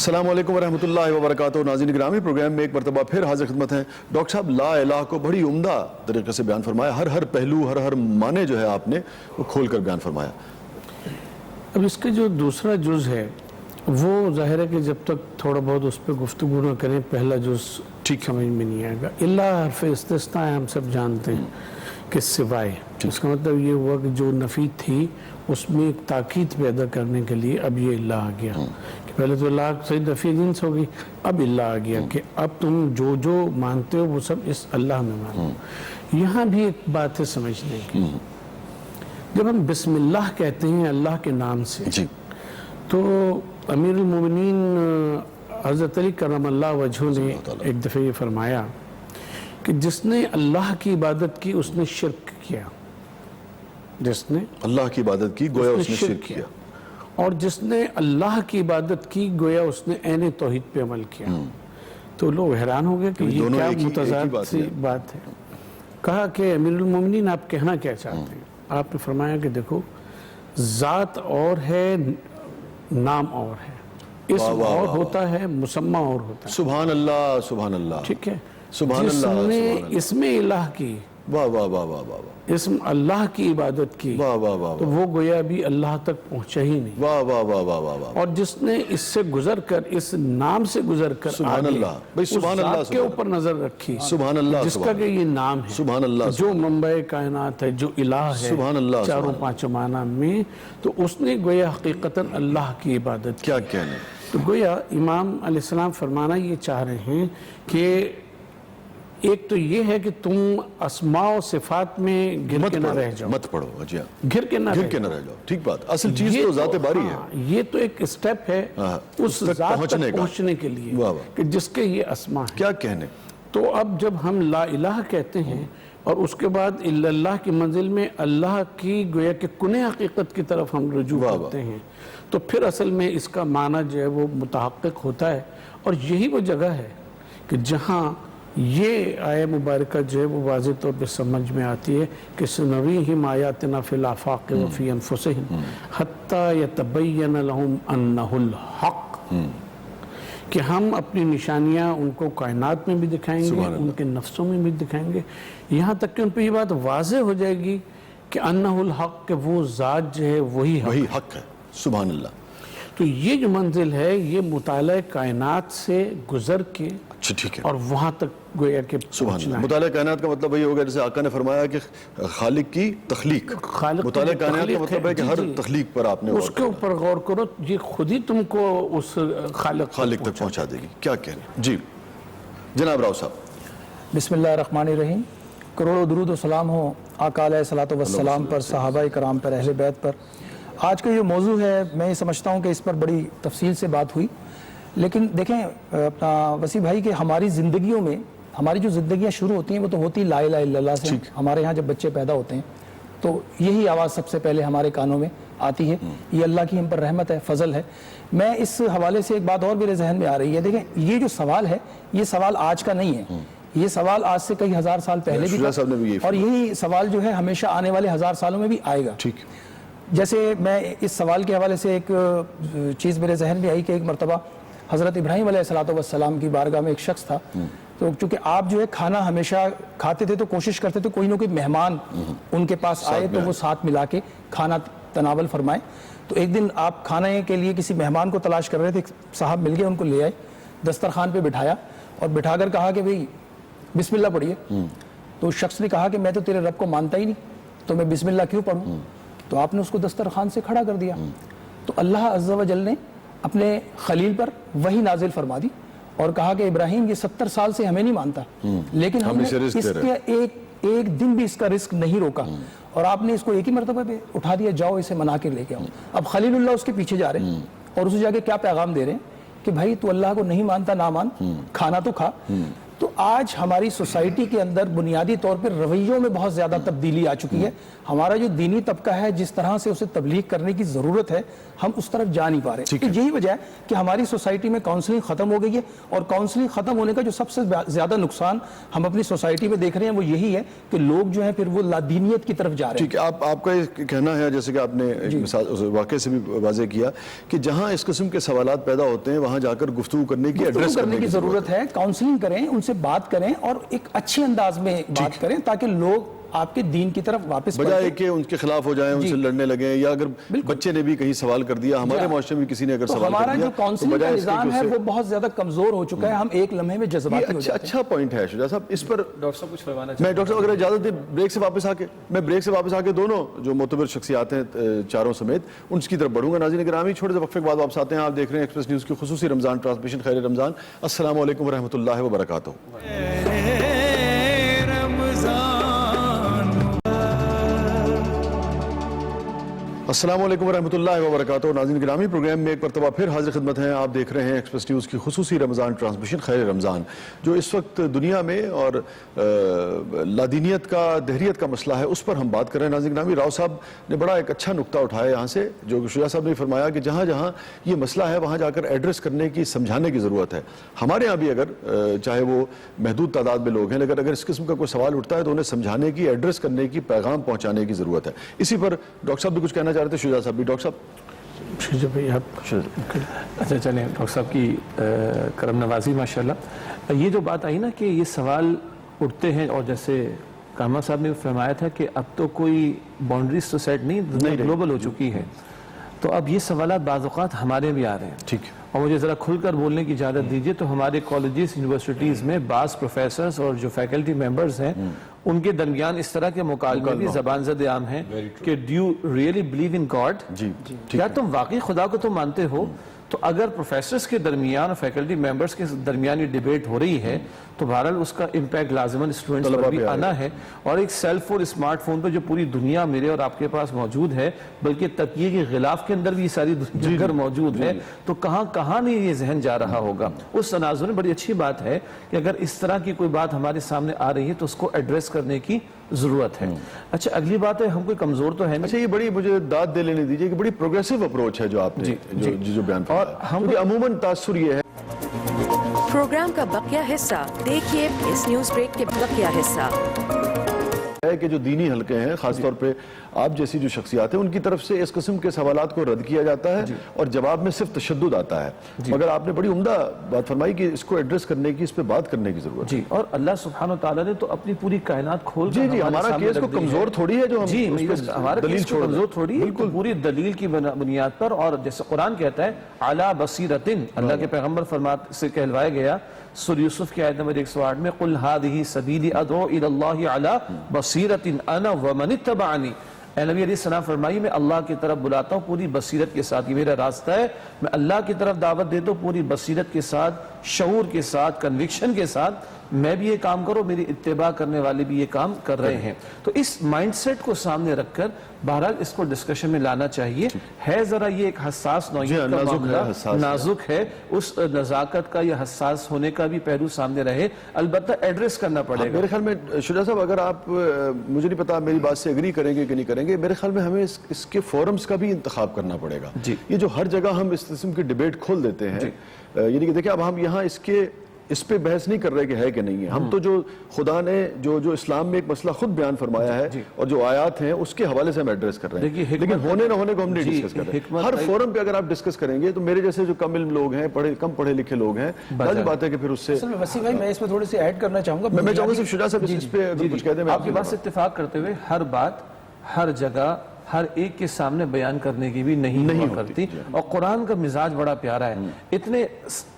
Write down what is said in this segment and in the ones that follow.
السلام علیکم ورحمۃ اللہ وبرکاتہ. ناظرین گرامی، پروگرام میں ایک مرتبہ پھر حاضر خدمت ہیں. ڈاکٹر صاحب، لا الہ کو بڑی عمدہ طریقے سے بیان فرمایا. ہر پہلو، ہر معنی جو ہے آپ نے وہ کھول کر بیان فرمایا. اب اس کے جو دوسرا جز ہے وہ ظاہر ہے کہ جب تک تھوڑا بہت اس پہ گفتگو نہ کریں پہلا جز ٹھیک سمجھ میں نہیں آئے گا. اللہ حرف استثناء ہے، ہم سب جانتے ہیں کہ سوائے. اس کا مطلب یہ ہوا کہ جو نفی تھی اس میں ایک تاکید پیدا کرنے کے لیے اب یہ اللہ آ گیا. کہ پہلے تو اللہ صحیح نفی جنس ہوگی، اب اللہ آ گیا کہ اب تم جو مانتے ہو وہ سب اس اللہ میں مانو. یہاں بھی ایک بات ہے سمجھنے کی. جب ہم بسم اللہ کہتے ہیں اللہ کے نام سے، تو امیر المومنین حضرت علی کرم اللہ وجہہ نے ایک دفعہ یہ فرمایا کہ جس نے اللہ کی عبادت کی اس نے شرک کیا. جس نے اللہ کی عبادت کی گویا اس نے شرک کیا، اور جس نے اللہ کی عبادت کی گویا اس نے عین توحید پہ عمل کیا. تو لوگ حیران ہو گئے کہ یہ کیا متضاد سی بات ہے. کہا کہ امیر المومنین آپ کہنا کیا چاہتے ہیں؟ آپ نے فرمایا کہ دیکھو، ذات اور ہے، نام اور ہے، اسم اور ہوتا ہے، مسمى اور ہوتا ہے. سبحان اللہ، سبحان اللہ. ٹھیک ہے، سبحان جس اللہ، نے سبحان اللہ. اسم الہ کی، واہ واہ واہ واہ واہ واہ اسم اللہ کی عبادت کی، واہ واہ واہ تو وہ گویا بھی اللہ تک پہنچا ہی نہیں. واہ واہ واہ واہ واہ واہ. اور جس نے اس سے گزر کر، اس نام سے گزر کر سبحان اللہ بھائی، سبحان اللہ، ذات کے اوپر نظر رکھی، سبحان اللہ، جس کا کہ یہ نام ہے، سبحان اللہ، جو منبع کائنات ہے، جو الہ ہے، سبحان اللہ، چاروں پانچوں معنی میں، تو اس نے گویا حقیقتاً اللہ کی عبادت کی. کیا کہنے. تو گویا امام علیہ السلام فرمانا یہ چاہ رہے ہیں کہ ایک تو یہ ہے کہ تم اسماء و صفات میں گر کے نہ رہ جاؤ، مت پڑھو. جی ہاں، گر کے نہ گر کے نہ رہ جاؤ. ٹھیک بات. اصل چیز تو ذات باری ہے. یہ تو ایک سٹیپ ہے اس ذات تک پہنچنے کے لیے کہ جس کے یہ اسماء ہیں. کیا کہنے. تو اب جب ہم لا الہ کہتے ہیں اور اس کے بعد الا اللہ کی منزل میں اللہ کی گویا کہ کنہ حقیقت کی طرف ہم رجوع کرتے ہیں، تو پھر اصل میں اس کا معنی جو ہے وہ متحقق ہوتا ہے. اور یہی وہ جگہ ہے کہ جہاں یہ آیہ مبارکہ جو ہے وہ واضح طور پہ سمجھ میں آتی ہے کہ سنویہم آیاتنا فی الآفاق وفی انفسہم حتی یتبین لہم انہ الحق، کہ ہم اپنی نشانیاں ان کو کائنات میں بھی دکھائیں گے، ان کے نفسوں میں بھی دکھائیں گے، یہاں تک کہ ان پہ یہ بات واضح ہو جائے گی کہ انہ الحق، کہ وہ ذات جو ہے وہی حق ہے. سبحان اللہ. تو یہ جو منزل ہے یہ مطالعہ کائنات سے گزر کے ٹھیک ہے، اور وہاں تک گویا کہ سبحان اللہ. مطالعہ کائنات کا مطلب یہ ہوگا جیسے آقا نے فرمایا کہ خالق کی تخلیق. مطالعہ کائنات کا مطلب ہے کہ ہر تخلیق پر آپ نے اس کے اوپر غور کرو، یہ خود ہی تم کو اس خالق تک پہنچا دے گی. کیا کہنے. جی جناب راؤ صاحب. بسم اللہ الرحمن الرحیم. کروڑوں درود و سلام ہو آقا علیہ الصلوۃ والسلام پر، صحابہ کرام پر، اہل بیت پر. آج کا یہ موضوع ہے، میں یہ سمجھتا ہوں کہ اس پر بڑی تفصیل سے بات ہوئی، لیکن دیکھیں اپنا وسیع بھائی کہ ہماری زندگیوں میں، ہماری جو زندگیاں شروع ہوتی ہیں وہ تو ہوتی لا الہ الا اللہ سے. ہمارے ہاں جب بچے پیدا ہوتے ہیں تو یہی آواز سب سے پہلے ہمارے کانوں میں آتی ہے. یہ اللہ کی ہم پر رحمت ہے، فضل ہے. میں اس حوالے سے ایک بات اور میرے ذہن میں آ رہی ہے. دیکھیں یہ جو سوال ہے یہ سوال آج کا نہیں ہے، یہ سوال آج سے کئی ہزار سال پہلے بھی تھا، اور یہی سوال جو ہے ہمیشہ آنے والے ہزار سالوں میں بھی آئے گا. جیسے میں اس سوال کے حوالے سے ایک چیز میرے ذہن میں آئی کہ ایک مرتبہ حضرت ابراہیم علیہ السلام کی بارگاہ میں ایک شخص تھا. تو چونکہ آپ جو ہے کھانا ہمیشہ کھاتے تھے تو کوشش کرتے تھے کوئی نہ کوئی مہمان ان کے پاس آئے تو وہ ساتھ ملا کے کھانا تناول فرمائے. تو ایک دن آپ کھانے کے لیے کسی مہمان کو تلاش کر رہے تھے، صاحب مل گئے، ان کو لے آئے، دسترخوان پہ بٹھایا اور بٹھا کر کہا کہ بھئی بسم اللہ پڑھیے. تو اس شخص نے کہا کہ میں تو تیرے رب کو مانتا ہی نہیں، تو میں بسم اللہ کیوں پڑھوں؟ تو آپ نے اس کو دسترخوان سے کھڑا کر دیا. تو اللہ عز و جل نے اپنے خلیل پر وحی نازل فرما دی اور کہا کہ ابراہیم یہ 70 سال سے ہمیں نہیں مانتا، لیکن ہم نے اس کے ایک دن بھی اس کا رزق نہیں روکا، اور آپ نے اس کو ایک ہی مرتبہ پہ اٹھا دیا، جاؤ اسے منا کے لے کے آؤ. اب خلیل اللہ اس کے پیچھے جا رہے ہیں اور اسے جا کے کیا پیغام دے رہے ہیں کہ بھائی تو اللہ کو نہیں مانتا، نہ مان، کھانا تو کھا. تو آج ہماری سوسائٹی کے اندر بنیادی طور پر رویوں میں بہت زیادہ تبدیلی آ چکی ہے. ہمارا جو دینی طبقہ ہے جس طرح سے اسے تبلیغ کرنے کی ضرورت ہے ہم اس طرف جا نہیں پا رہے. تو یہی وجہ ہے کہ ہماری سوسائٹی میں کاؤنسلنگ ختم ہو گئی ہے, اور کاؤنسلنگ ختم ہونے کا جو سب سے زیادہ نقصان ہم اپنی سوسائٹی میں دیکھ رہے ہیں وہ یہی ہے کہ لوگ جو ہیں پھر وہ لادینیت کی طرف جا رہے ہیں. ٹھیک ہے, آپ کا یہ کہنا ہے جیسے کہ آپ نے ایک مثال واقعے سے بھی واضح کیا کہ جہاں اس قسم کے سوالات پیدا ہوتے ہیں وہاں جا کر گفتگو کرنے کی ایڈریس کرنے کی ضرورت ہے. کاؤنسلنگ کریں, ان سے بات کریں اور ایک اچھے انداز میں بات کریں تاکہ لوگ آپ کے دین کی طرف واپس بجائے کہ ان کے خلاف ہو جائیں, ان سے لڑنے لگیں, یا اگر بچے نے بھی کہیں سوال کر دیا, ہمارے معاشرے میں کسی نے اگر سوال کر دیا, ہمارا جو کاؤنسلنگ کا نظام ہے وہ بہت زیادہ کمزور ہو چکا ہے. ہم ایک لمحے میں جذباتی ہو جاتے ہیں. اچھا پوائنٹ ہے شجاع صاحب, اس پر ڈاکٹر صاحب کچھ فرمانا میں ڈاکٹر صاحب اگر اجازت دیں بریک سے واپس آ کے دونوں جو معتبر شخصیات ہیں چاروں سمیت ان کی طرف بڑھوں گا. ناظرین گرامی, چھوٹے سے وقفے کے بعد واپس آتے ہیں. آپ دیکھ رہے ہیں ایکسپریس نیوز کی خصوصی رمضان ٹرانسمیشن. خیر رمضان. السلام علیکم ورحمۃ اللہ وبرکاتہ. السلام علیکم ورحمۃ اللہ وبرکاتہ. ناظرین گرامی, پروگرام میں ایک مرتبہ پھر حاضر خدمت ہیں. آپ دیکھ رہے ہیں ایکسپریس نیوز کی خصوصی رمضان ٹرانسمیشن خیر رمضان. جو اس وقت دنیا میں اور لادینیت کا, دہریت کا مسئلہ ہے اس پر ہم بات کر رہے ہیں. ناظرین گرامی, راؤ صاحب نے بڑا ایک اچھا نقطہ اٹھایا یہاں سے, جو شجاع صاحب نے فرمایا کہ جہاں جہاں یہ مسئلہ ہے وہاں جا کر ایڈریس کرنے کی, سمجھانے کی ضرورت ہے. ہمارے ہاں بھی اگر چاہے وہ محدود تعداد میں لوگ ہیں لیکن اگر اس قسم کا کوئی سوال اٹھتا ہے تو انہیں سمجھانے کی, ایڈریس کرنے کی, پیغام پہنچانے کی ضرورت ہے. اسی پر ڈاکٹر صاحب بھی کچھ کہنا چاہ رہے تھے. شجاع صاحب بھی. ڈاکٹر صاحب شجاع بھائی آپ. اچھا چلیں, ڈاکٹر صاحب کی کرم نوازی ماشاءاللہ. یہ جو بات آئی نا کہ یہ سوال اٹھتے ہیں, اور جیسے کامران صاحب نے فرمایا تھا کہ اب تو کوئی باؤنڈریز تو سیٹ نہیں, دنیا گلوبل ہو چکی ہے, تو اب یہ سوالات بعض اوقات ہمارے بھی آ رہے ہیں. ٹھیک ہے, اور مجھے ذرا کھل کر بولنے کی اجازت دیجیے. تو ہمارے کالجز, یونیورسٹیز میں بعض پروفیسرز اور جو فیکلٹی ممبرز ہیں ان کے درمیان اس طرح کے مکالمے بھی زبان زد عام ہیں کہ do you really believe in God, کیا تم واقعی خدا کو تم مانتے ہو؟ تو اگر پروفیسرز کے درمیان اور فیکلٹی ممبرز کے درمیان یہ ڈیبیٹ ہو رہی ہے تو بہرحال اس کا امپیکٹ لازماً اسٹوڈنٹس پر بھی آنا ہے. اور ایک سیل فون, اسمارٹ فون پہ جو پوری دنیا میرے اور آپ کے پاس موجود ہے, بلکہ تکیے کے غلاف کے اندر بھی یہ ساری جگر موجود ہے, تو کہاں کہاں نہیں یہ ذہن جا رہا ہوگا. اس تناظر میں بڑی اچھی بات ہے کہ اگر اس طرح کی کوئی بات ہمارے سامنے آ رہی ہے تو اس کو ایڈریس کرنے کی ضرورت ہے. اچھا اگلی بات ہے, ہم کوئی کمزور تو ہے نہیں. اچھا یہ بڑی مجھے داد دے لینے دیجیے کہ بڑی پروگریسو اپروچ ہے جو آپ نے جو بیان کیا. اور ہم عموماً تاثر یہ ہے پروگرام کا بقیہ حصہ دیکھیے اس نیوز بریک کے بقیہ حصہ ہے کہ جو دینی حلقے ہیں, خاص طور پہ آپ جیسی جو شخصیات ہیں, ان کی طرف سے اس قسم کے سوالات کو رد کیا جاتا ہے اور جواب میں صرف تشدد آتا ہے. مگر آپ نے بڑی عمدہ بات فرمائی کہ اس کو ایڈریس کرنے کی, اس پہ بات کرنے کی ضرورت ہے. اور اللہ سبحانہ وتعالی نے تو اپنی پوری کائنات کھول کر ہمارا کیس کو کمزور تھوڑی ہے جو ہم ہمارا کیس کو کمزور تھوڑی ہے, پوری دلیل کی بنیاد پر. اور جیسے قرآن کہتا ہے علی بصیرتن, اللہ کے پیغمبر فرماتے سے کہلوایا گیا سورہ یوسف کی آیت نمبر 108 میں, قل ھذہ سبیلی ادعو الی اللہ علی بصیرۃ انا ومن اتبعنی. اے نبی علیہ السلام فرمائیے میں اللہ کی طرف بلاتا ہوں پوری بصیرت کے ساتھ, یہ میرا راستہ ہے, میں اللہ کی طرف دعوت دیتا ہوں پوری بصیرت کے ساتھ, شعور کے ساتھ, کنوکشن کے ساتھ. میں بھی یہ کام کروں, میری اتباع کرنے والے بھی یہ کام کر رہے ہیں. تو اس مائنڈ سیٹ کو سامنے رکھ کر بہرحال اس کو ڈسکشن میں لانا چاہیے. ہے ذرا یہ ایک حساس نوعیت کا معاملہ, نازک ہے, اس نزاکت کا یا حساس ہونے کا بھی پہلو سامنے رہے, البتہ ایڈریس کرنا پڑے گا. میرے خیال میں شجاع صاحب اگر آپ, مجھے نہیں پتا میری بات سے ایگری کریں گے کہ نہیں کریں گے, میرے خیال میں ہمیں اس کے فورمز کا بھی انتخاب کرنا پڑے گا. یہ جو ہر جگہ ہم اس قسم کی ڈیبیٹ کھول دیتے ہیں, یعنی کہ دیکھیں اب ہم یہاں اس پہ بحث نہیں کر رہے کہ ہے کہ نہیں ہے. ہم تو جو خدا نے جو اسلام میں ایک مسئلہ خود بیان فرمایا ہے اور جو آیات ہیں اس کے حوالے سے ہم ایڈریس کر رہے ہیں, لیکن ہونے نہ ہونے کو ہم نہیں ڈسکس کر رہے ہیں. ہر فورم پہ اگر آپ ڈسکس کریں گے تو میرے جیسے جو کم علم لوگ ہیں, کم پڑھے لکھے لوگ ہیں, لازم بات ہے کہ پھر اس سے وسیع بھائی میں اس میں تھوڑی سی ایڈ کرنا چاہوں گا. میں چاہوں گا صرف شجاع صاحب اس پہ کچھ کہہ دیں. آپ کی بات سے اتفاق کرتے ہوئے ہر بات ہر جگہ ہر ایک کے سامنے بیان کرنے کی بھی نہیں ہوا کرتی. اور قرآن کا مزاج بڑا پیارا ہے. اتنے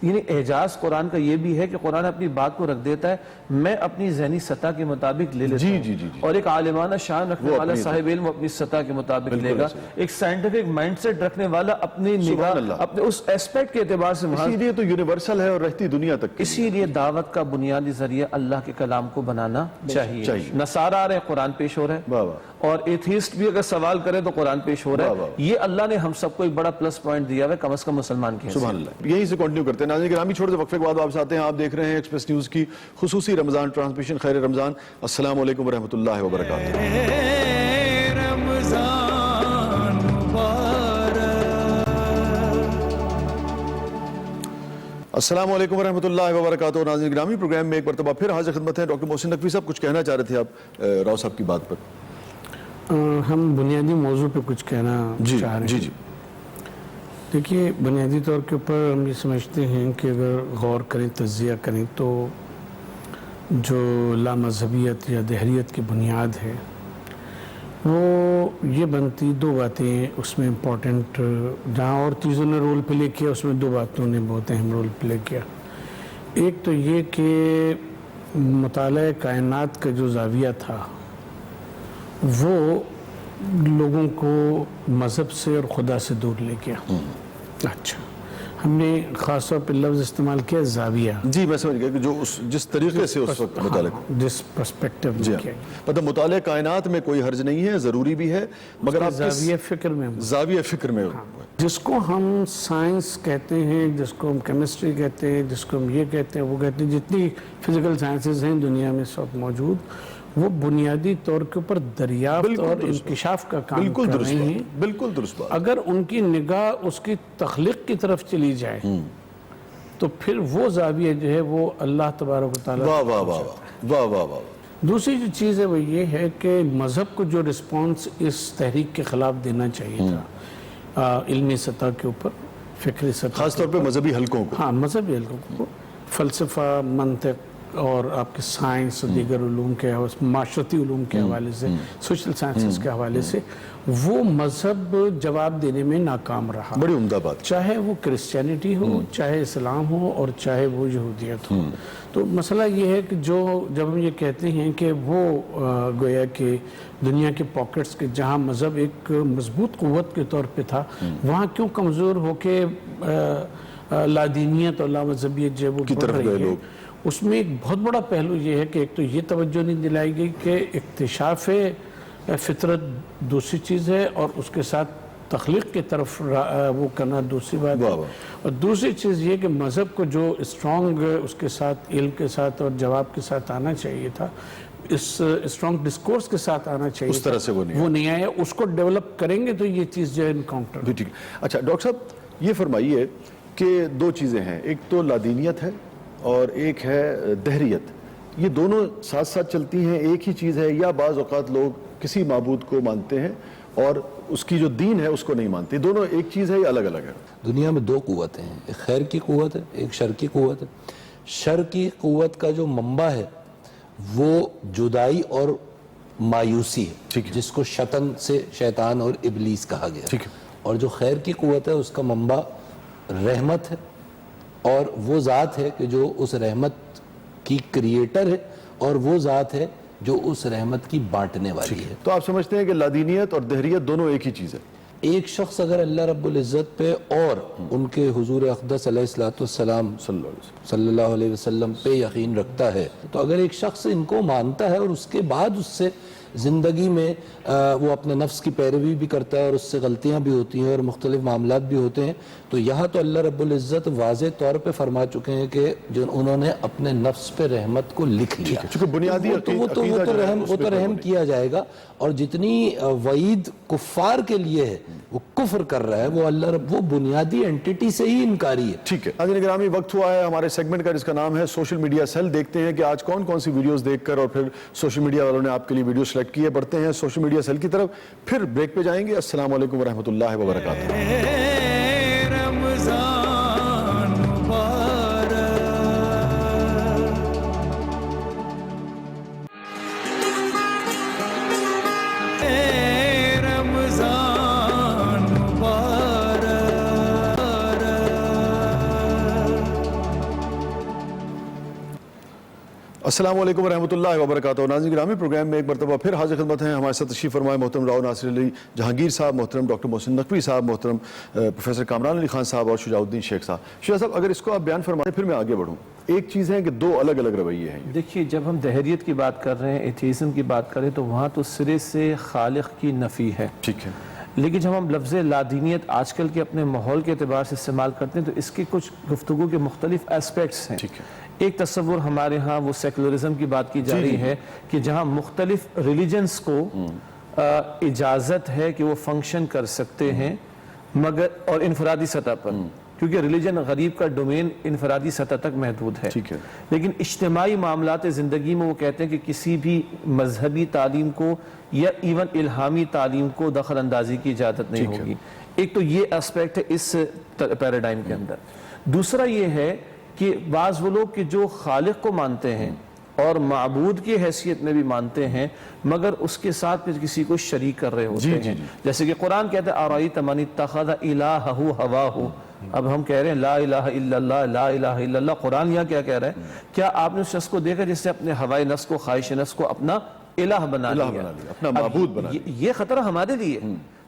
یعنی اعجاز قرآن کا یہ بھی ہے کہ قرآن اپنی بات کو رکھ دیتا ہے, میں اپنی ذہنی سطح کے مطابق لے لیتا ہوں, اور ایک عالمانہ شان رکھنے والا صاحب علم اپنی سطح کے مطابق لے گا, ایک سائنٹیفک مائنڈ سیٹ رکھنے والا اپنی نگاہ اپنے اس ایسپیکٹ کے اعتبار سے, اسی لیے تو یونیورسل ہے اور رہتی دنیا تک. اسی لیے دعوت کا بنیادی ذریعہ اللہ کے کلام کو بنانا چاہیے. نصارہ آ رہے ہیں, قرآن پیش ہو رہا ہے, اور ایتھیسٹ بھی اگر سوال کریں تو قرآن پیش ہو رہا ہے. یہ اللہ نے ہم سب کو ایک بڑا پلس پوائنٹ دیا ہے، کم از کم مسلمان کی حیثیت. سبحان اللہ. یہیں سے کنٹینیو کرتے ہیں. ناظرین گرامی چھوٹے سے وقفے کے بعد واپس آتے ہیں. آپ دیکھ رہے ہیں ایکسپریس نیوز کی خصوصی رمضان ٹرانسمیشن. خیر رمضان. السلام علیکم ورحمۃ اللہ وبرکاتہ. السلام علیکم ورحمۃ اللہ وبرکاتہ. ناظرین گرامی پروگرام میں ایک مرتبہ پھر حاضر خدمت ہیں. ڈاکٹر محسن نقوی صاحب کچھ کہنا چاہ رہے تھے آپ راؤ صاحب کی بات پر. ہم بنیادی موضوع پہ کچھ کہنا چاہ رہے ہیں. جی دیکھیے بنیادی طور کے اوپر ہم یہ سمجھتے ہیں کہ اگر غور کریں تجزیہ کریں تو جو لامذہبیت یا دہریت کی بنیاد ہے وہ یہ بنتی دو باتیں اس میں امپورٹنٹ، جہاں اور چیزوں نے رول پلے کیا اس میں دو باتوں نے بہت اہم رول پلے کیا. ایک تو یہ کہ مطالعہ کائنات کا جو زاویہ تھا وہ لوگوں کو مذہب سے اور خدا سے دور لے گیا. اچھا، ہم نے خاص طور پہ لفظ استعمال کیا زاویہ. جی میں سمجھ گیا کہ جو جس طریقے سے اس وقت مطالعہ جس پرسپیکٹو میں کیا، مطلب مطالعہ کائنات میں کوئی حرج نہیں ہے، ضروری بھی ہے، مگر آپ زاویہ فکر میں زاویہ فکر میں جس کو ہم سائنس کہتے ہیں، جس کو ہم کیمسٹری کہتے ہیں، جس کو ہم یہ کہتے ہیں وہ کہتے ہیں، جتنی فزیکل سائنسز ہیں دنیا میں اس وقت موجود، وہ بنیادی طور کے اوپر دریافت اور انکشاف کا کام کر رہے ہیں. بالکل درست بات. اگر ان کی نگاہ اس کی تخلیق کی طرف چلی جائے تو پھر وہ زاویہ جو ہے وہ اللہ تبارک و تعالیٰ. واہ واہ واہ واہ واہ واہ. دوسری جو چیز ہے وہ یہ ہے کہ مذہب کو جو رسپانس اس تحریک کے خلاف دینا چاہیے تھا علمی سطح کے اوپر، فکری سطح، خاص طور پہ مذہبی حلقوں کو. ہاں مذہبی حلقوں کو، فلسفہ، منطق اور آپ کے سائنس اور دیگر علوم کے معاشرتی علوم کے حوالے سے، سوشل سائنسز کے حوالے سے وہ مذہب جواب دینے میں ناکام رہا. بڑی عمدہ بات. چاہے وہ کرسچینٹی ہو، چاہے اسلام ہو، اور چاہے وہ یہودیت ہو. تو مسئلہ یہ ہے کہ جب ہم یہ کہتے ہیں کہ وہ گویا کہ دنیا کے پاکٹس کے جہاں مذہب ایک مضبوط قوت کے طور پہ تھا، وہاں کیوں کمزور ہو کے لادینیت اور لامذہبیت جو وہ بڑھ رہی ہے. اس میں ایک بہت بڑا پہلو یہ ہے کہ ایک تو یہ توجہ نہیں دلائی گئی کہ اکتشاف فطرت دوسری چیز ہے اور اس کے ساتھ تخلیق کی طرف وہ کرنا دوسری بات ہے. اور دوسری چیز یہ کہ مذہب کو جو اسٹرانگ اس کے ساتھ علم کے ساتھ اور جواب کے ساتھ آنا چاہیے تھا، اس اسٹرانگ ڈسکورس کے ساتھ آنا چاہیے، اس طرح سے وہ نہیں آیا. اس کو ڈیولپ کریں گے تو یہ چیز جو ہے انکاؤنٹر. ٹھیک. اچھا ڈاکٹر صاحب یہ فرمائیے کہ دو چیزیں ہیں، ایک تو لادینیت ہے اور ایک ہے دہریت. یہ دونوں ساتھ ساتھ چلتی ہیں، ایک ہی چیز ہے، یا بعض اوقات لوگ کسی معبود کو مانتے ہیں اور اس کی جو دین ہے اس کو نہیں مانتے؟ دونوں ایک چیز ہے یا الگ الگ ہے؟ دنیا میں دو قوتیں ہیں، ایک خیر کی قوت ہے، ایک شر کی قوت ہے. شر کی قوت کا جو منبع ہے وہ جدائی اور مایوسی ہے، جس کو شطن سے شیطان اور ابلیس کہا گیا. اور جو خیر کی قوت ہے اس کا منبع رحمت ہے، اور وہ ذات ہے کہ جو اس رحمت کی کریٹر ہے اور وہ ذات ہے جو اس رحمت کی بانٹنے والی ہے. تو آپ سمجھتے ہیں کہ لادینیت اور دہریت دونوں ایک ہی چیز ہے؟ ایک شخص اگر اللہ رب العزت پہ اور ان کے حضور اقدس علیہ السلام صلی اللہ علیہ وسلم پہ یقین رکھتا ہے، تو اگر ایک شخص ان کو مانتا ہے اور اس کے بعد اس سے زندگی میں وہ اپنے نفس کی پیروی بھی کرتا ہے اور اس سے غلطیاں بھی ہوتی ہیں اور مختلف معاملات بھی ہوتے ہیں، تو یہاں تو اللہ رب العزت واضح طور پہ فرما چکے ہیں کہ جو انہوں نے اپنے نفس پہ رحمت کو لکھ لیا، چونکہ بنیادی وہ تو رحم کیا جائے گا. اور جتنی وعید کفار کے لیے ہے، وہ کفر کر رہا ہے، وہ اللہ رب وہ بنیادی اینٹیٹی سے ہی انکاری ہے. ٹھیک ہے ناظرین گرامی، وقت ہوا ہے ہمارے سیگمنٹ کا جس کا نام ہے سوشل میڈیا سیل. دیکھتے ہیں کہ آج کون کون سی ویڈیوز دیکھ کر اور پھر سوشل میڈیا والوں نے آپ کے لیے ویڈیو سلیکٹ کی ہے. بڑھتے ہیں سوشل میڈیا سیل کی طرف، پھر بریک پہ جائیں گے. السلام علیکم ورحمۃ اللہ وبرکاتہ. السلام علیکم ورحمۃ اللہ وبرکاتہ. ناظرین گرامی پروگرام میں ایک مرتبہ پھر حاضر خدمت ہیں. ہمارے ساتھ تشریف فرمائے محترم راؤ ناصر علی جہانگیر صاحب، محترم ڈاکٹر محسن نقوی صاحب، محترم پروفیسر کامران علی خان صاحب اور شجاع الدین شیخ صاحب. شجاع صاحب اگر اس کو آپ بیان فرمائیں پھر میں آگے بڑھوں. ایک چیز ہے کہ دو الگ الگ رویے ہیں. دیکھیے جب ہم دہریت کی بات کر رہے ہیں، ایتھیزم کی بات کریں تو وہاں تو سرے سے خالق کی نفی ہے. ٹھیک ہے. لیکن جب ہم لفظ لادینیت آج کل کے اپنے ماحول کے اعتبار سے استعمال کرتے ہیں تو اس کے کچھ گفتگو کے مختلف اسپیکٹس ہیں. ٹھیک ہے. ایک تصور ہمارے ہاں وہ سیکولرزم کی بات کی جا رہی ہے کہ جہاں مختلف ریلیجنز کو اجازت ہے کہ وہ فنکشن کر سکتے ہیں مگر اور انفرادی سطح پر، کیونکہ ریلیجن غریب کا ڈومین انفرادی سطح تک محدود ہے. ٹھیک ہے. لیکن اجتماعی معاملات زندگی میں وہ کہتے ہیں کہ کسی بھی مذہبی تعلیم کو یا ایون الہامی تعلیم کو دخل اندازی کی اجازت نہیں ہوگی. ایک تو یہ اسپیکٹ ہے اس پیراڈائم کے اندر. دوسرا یہ ہے کہ بعض وہ لوگ کہ جو خالق کو مانتے ہیں اور معبود کی حیثیت میں بھی مانتے ہیں مگر اس کے ساتھ پھر کسی کو شریک کر رہے ہوتے ہیں. جیسے کہ قرآن کہتا ہے ارائیت من اتخذ الہہ ہواہ. اب ہم کہہ رہے ہیں لا الہ الا اللہ، لا الہ الا اللہ. قرآن یہاں کیا کہہ رہا ہے؟ کیا آپ نے اس شخص کو دیکھا جس نے اپنے ہوائے نفس کو، خواہش نفس کو اپنا الہ بنا لیا، اپنا معبود بنا لیا؟ یہ خطرہ ہمارے لیے.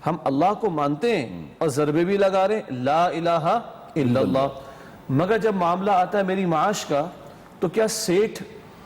ہم اللہ کو مانتے ہیں اور ضربے بھی لگا رہے ہیں لا الہ الا اللہ، مگر جب معاملہ آتا ہے میری معاش کا تو کیا سیٹھ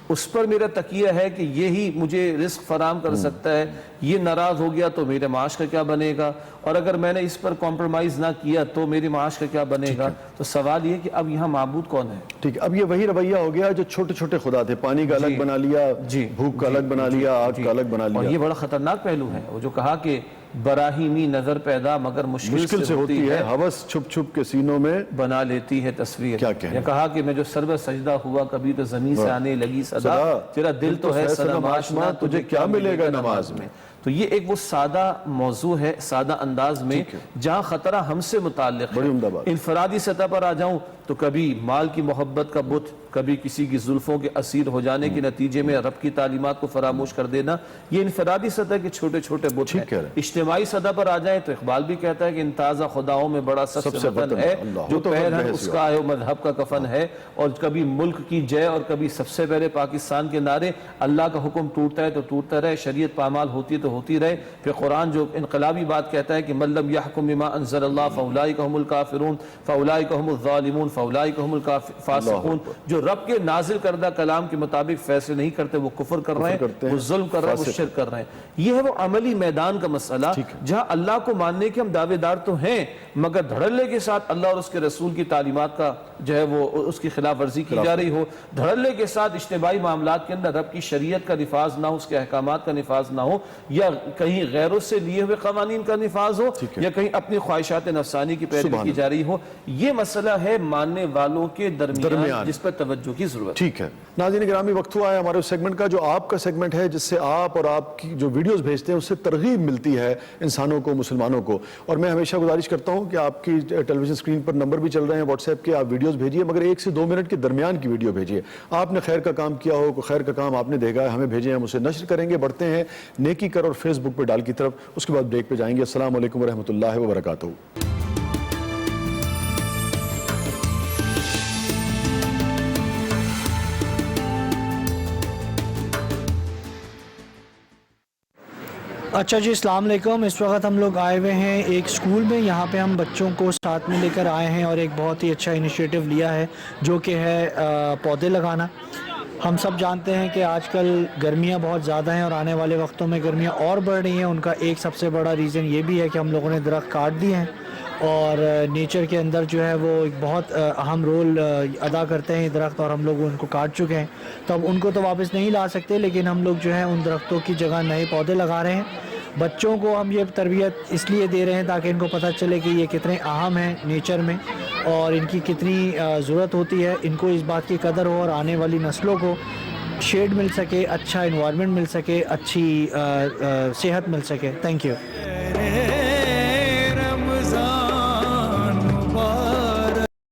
اس پر میرا تکیہ ہے کہ یہی مجھے رزق فراہم کر سکتا ہے، یہ ناراض ہو گیا تو میرے معاش کا کیا بنے گا، اور اگر میں نے اس پر کمپرومائز نہ کیا تو میری معاش کا کیا بنے گا. تو سوال یہ کہ اب یہاں معبود کون ہے؟ ٹھیک ہے. اب یہ وہی رویہ ہو گیا جو چھوٹے چھوٹے خدا تھے، پانی کا الگ بنا لیا، بھوک کا الگ بنا لیا، آگ کا الگ بنا لیا. اور یہ بڑا خطرناک پہلو ہے وہ جو کہا کہ براہیمی نظر پیدا مگر مشکل سے ہوتی ہے، ہوس چھپ چھپ کے سینوں میں بنا لیتی ہے تصویر. کیا کہنا. یہ کہا کہ میں جو سرو سجدہ ہوا کبھی تو زمین سے آنے لگی صدا، تیرا دل تو ہے صنم آشنا تجھے کیا ملے گا نماز میں. تو یہ ایک وہ سادہ موضوع ہے، سادہ انداز میں جہاں خطرہ ہم سے متعلق ہے. انفرادی سطح پر آ جاؤں تو کبھی مال کی محبت کا بت، کبھی کسی کی زلفوں کے اسیر ہو جانے کے نتیجے میں رب کی تعلیمات کو فراموش کر دینا، یہ انفرادی سطح کے چھوٹے چھوٹے بت ہیں. اجتماعی سطح پر آ جائیں تو اقبال بھی کہتا ہے کہ ان تازہ خداؤں میں بڑا سب سے وطن ہے، جو پیر ہے اس کا ہے مذہب کا کفن ہے. اور کبھی ملک کی جے اور کبھی سب سے پہلے پاکستان کے نعرے. اللہ کا حکم ٹوٹتا ہے تو ٹوٹتا رہے، شریعت پامال ہوتی ہے تو ہوتی رہے. پھر قرآن جو انقلابی بات کہتا ہے کہ من لم یحکم بما انزل اللہ فاولئک هم الکافرون فاولئک هم الظالمون فاولئک هم الفاسقون. جو رب کے نازل کردہ کلام کے مطابق فیصلے نہیں کرتے وہ کفر کر رہے ہیں، وہ ظلم کر رہے ہیں، وہ شرک کر رہے ہیں. یہ ہے وہ عملی میدان کا مسئلہ جہاں اللہ کو ماننے کے ہم دعوے دار تو ہیں مگر دھڑلے کے ساتھ اللہ اور اس کے رسول کی تعلیمات کا جو ہے وہ اس کی خلاف ورزی کی جا رہی ہو، دھڑلے کے ساتھ اجتماعی معاملات کے اندر رب کی شریعت کا نفاذ نہ ہو، اس کے احکامات کا نفاذ نہ ہو، یا کہیں غیروں سے لیے ہوئے قوانین کا نفاذ ہو، یا کہیں اپنی خواہشات نفسانی کی پیروی کی جا رہی ہو. یہ مسئلہ ہے ماننے والوں کے درمیان جس پر توجہ کی ضرورت. ٹھیک ہے ناظرین گرامی، وقت ہوا ہے ہمارے اس سیگمنٹ کا جو آپ کا سیگمنٹ ہے، جس سے آپ اور آپ کی جو ویڈیوز بھیجتے ہیں اس سے ترغیب ملتی ہے انسانوں کو، مسلمانوں کو. اور میں ہمیشہ گزارش کرتا ہوں کہ آپ کی ٹیلی ویژن اسکرین پر نمبر بھی چل رہے ہیں واٹس ایپ کے، آپ ویڈیوز بھیجیے مگر 1 سے 2 منٹ کے درمیان کی ویڈیو بھیجیے. آپ نے خیر کا کام کیا ہو، کوئی خیر کا کام آپ نے دیکھا ہے، ہمیں بھیجیں، ہم اسے نشر کریں گے. بڑھتے ہیں نیکی کر اور فیس بک پہ ڈال کی طرف، اس کے بعد بریک پہ جائیں گے. السلام علیکم ورحمۃ اللہ وبرکاتہ. اچھا جی، السلام علیکم. اس وقت ہم لوگ آئے ہوئے ہیں ایک اسکول میں. یہاں پہ ہم بچوں کو ساتھ میں لے کر آئے ہیں اور ایک بہت ہی اچھا انیشیٹو لیا ہے جو کہ ہے پودے لگانا. ہم سب جانتے ہیں کہ آج کل گرمیاں بہت زیادہ ہیں اور آنے والے وقتوں میں گرمیاں اور بڑھ رہی ہیں. ان کا ایک سب سے بڑا ریزن یہ بھی ہے کہ ہم لوگوں نے درخت کاٹ دیے ہیں اور نیچر کے اندر جو ہے وہ ایک بہت اہم رول ادا کرتے ہیں درخت، اور ہم لوگ ان کو کاٹ چکے ہیں. تو اب ان کو تو واپس نہیں لا سکتے، لیکن ہم لوگ جو ہے ان درختوں کی جگہ نئے پودے لگا رہے ہیں. بچوں کو ہم یہ تربیت اس لیے دے رہے ہیں تاکہ ان کو پتہ چلے کہ یہ کتنے اہم ہیں نیچر میں اور ان کی کتنی ضرورت ہوتی ہے. ان کو اس بات کی قدر ہو اور آنے والی نسلوں کو شیڈ مل سکے، اچھا انوائرمنٹ مل سکے، اچھی صحت مل سکے. Thank you.